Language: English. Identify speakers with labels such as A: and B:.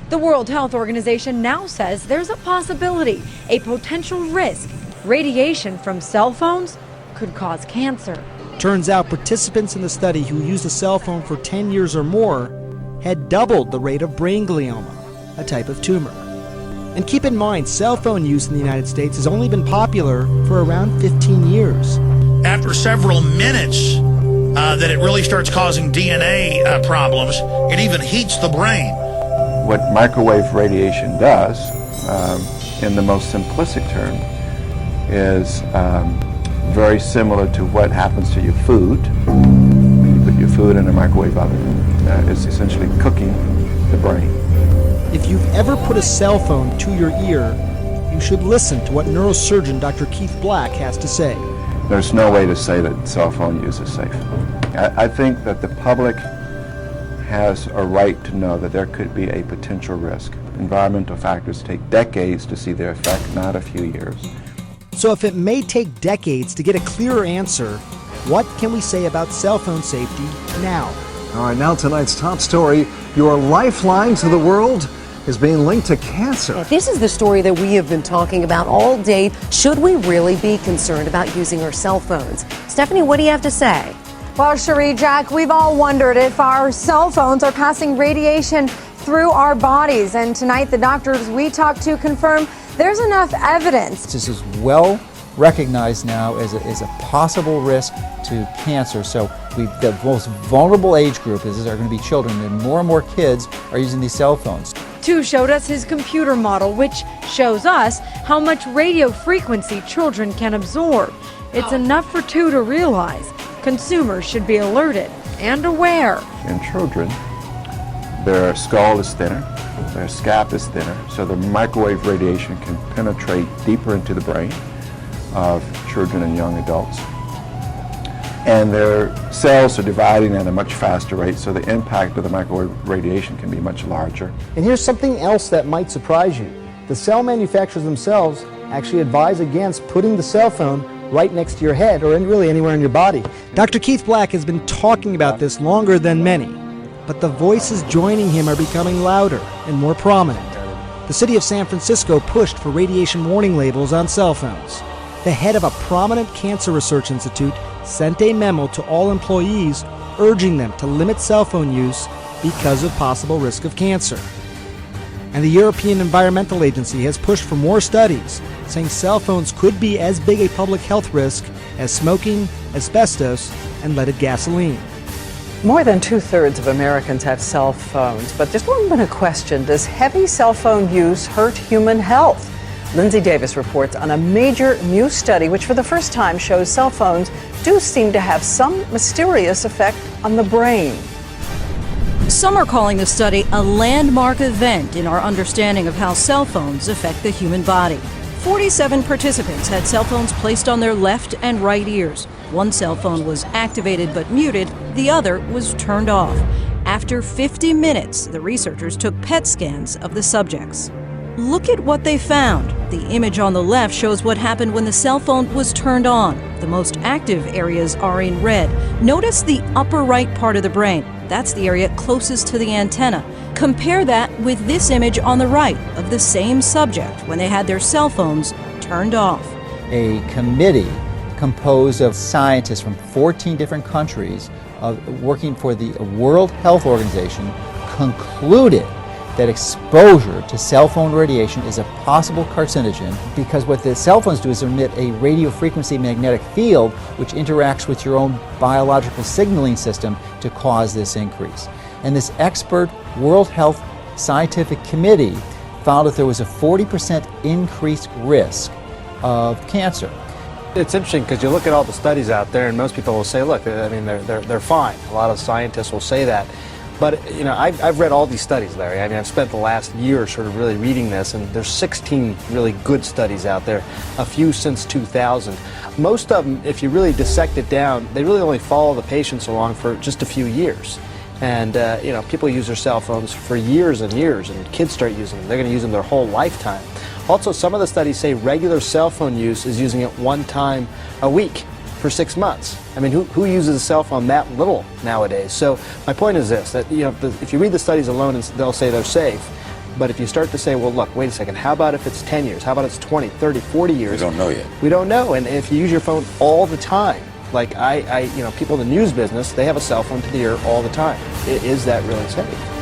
A: The World Health Organization now says there's a possibility, a potential risk. Radiation from cell phones could cause cancer.
B: Turns out participants in the study who used a cell phone for 10 years or more had doubled the rate of brain glioma, a type of tumor. And keep in mind, cell phone use in the United States has only been popular for around 15 years.
C: After several minutes, that it really starts causing DNA problems. It even heats the brain.
D: What microwave radiation does, in the most simplistic term, is very similar to what happens to your food. When you put your food in a microwave oven, it's essentially cooking the brain.
B: If you've ever put a cell phone to your ear, you should listen to what neurosurgeon Dr. Keith Black has to say.
D: There's no way to say that cell phone use is safe. I think that the public has a right to know that there could be a potential risk. Environmental factors take decades to see their effect, not a few years.
B: So if it may take decades to get a clearer answer, what can we say about cell phone safety now?
E: All right, now tonight's top story, your lifeline to the world is being linked to cancer.
F: This is the story that we have been talking about all day. Should we really be concerned about using our cell phones? Stephanie, what do you have to say?
G: Well, Cherie, Jack, we've all wondered if our cell phones are passing radiation through our bodies. And tonight, the doctors we talked to confirm there's enough evidence.
H: This is well recognized now as a possible risk to cancer. So the most vulnerable age group are going to be children, and more kids are using these cell phones.
A: Tu showed us his computer model, which shows us how much radio frequency children can absorb. It's enough for Tu to realize consumers should be alerted and aware.
D: In children, their skull is thinner, their scalp is thinner, so the microwave radiation can penetrate deeper into the brain of children and young adults. And their cells are dividing at a much faster rate, so the impact of the microwave radiation can be much larger.
B: And here's something else that might surprise you. The cell manufacturers themselves actually advise against putting the cell phone right next to your head or really anywhere in your body. Dr. Keith Black has been talking about this longer than many, but the voices joining him are becoming louder and more prominent. The city of San Francisco pushed for radiation warning labels on cell phones. The head of a prominent cancer research institute sent a memo to all employees urging them to limit cell phone use because of possible risk of cancer. And the European Environmental Agency has pushed for more studies, saying cell phones could be as big a public health risk as smoking, asbestos, and leaded gasoline.
I: More than 2/3 of Americans have cell phones, but there's long been a question: does heavy cell phone use hurt human health? Lindsay Davis reports on a major new study which for the first time shows cell phones do seem to have some mysterious effect on the brain.
J: Some are calling the study a landmark event in our understanding of how cell phones affect the human body. 47 participants had cell phones placed on their left and right ears. One cell phone was activated but muted, the other was turned off. After 50 minutes, the researchers took PET scans of the subjects. Look at what they found. The image on the left shows what happened when the cell phone was turned on. The most active areas are in red. Notice the upper right part of the brain. That's the area closest to the antenna. Compare that with this image on the right of the same subject when they had their cell phones turned off.
H: A committee composed of scientists from 14 different countries working for the World Health Organization concluded that exposure to cell phone radiation is a possible carcinogen because what the cell phones do is emit a radio frequency magnetic field which interacts with your own biological signaling system to cause this increase. And this expert World Health Scientific Committee found that there was a 40% increased risk of cancer.
K: It's interesting because you look at all the studies out there and most people will say, look, I mean, they're fine. A lot of scientists will say that. But, you know, I've read all these studies, Larry. I mean, I've spent the last year sort of really reading this, and there's 16 really good studies out there, a few since 2000. Most of them, if you really dissect it down, they really only follow the patients along for just a few years. And, you know, people use their cell phones for years and years, and kids start using them. They're going to use them their whole lifetime. Also, some of the studies say regular cell phone use is using it one time a week for 6 months. I mean, who uses a cell phone that little nowadays? So my point is this, that, you know, if you read the studies alone, they'll say they're safe. But if you start to say, well, look, wait a second, how about if it's 10 years? How about it's 20, 30, 40 years?
L: We don't know yet.
K: We don't know. And if you use your phone all the time, like people in the news business, they have a cell phone to the ear all the time. Is that really safe?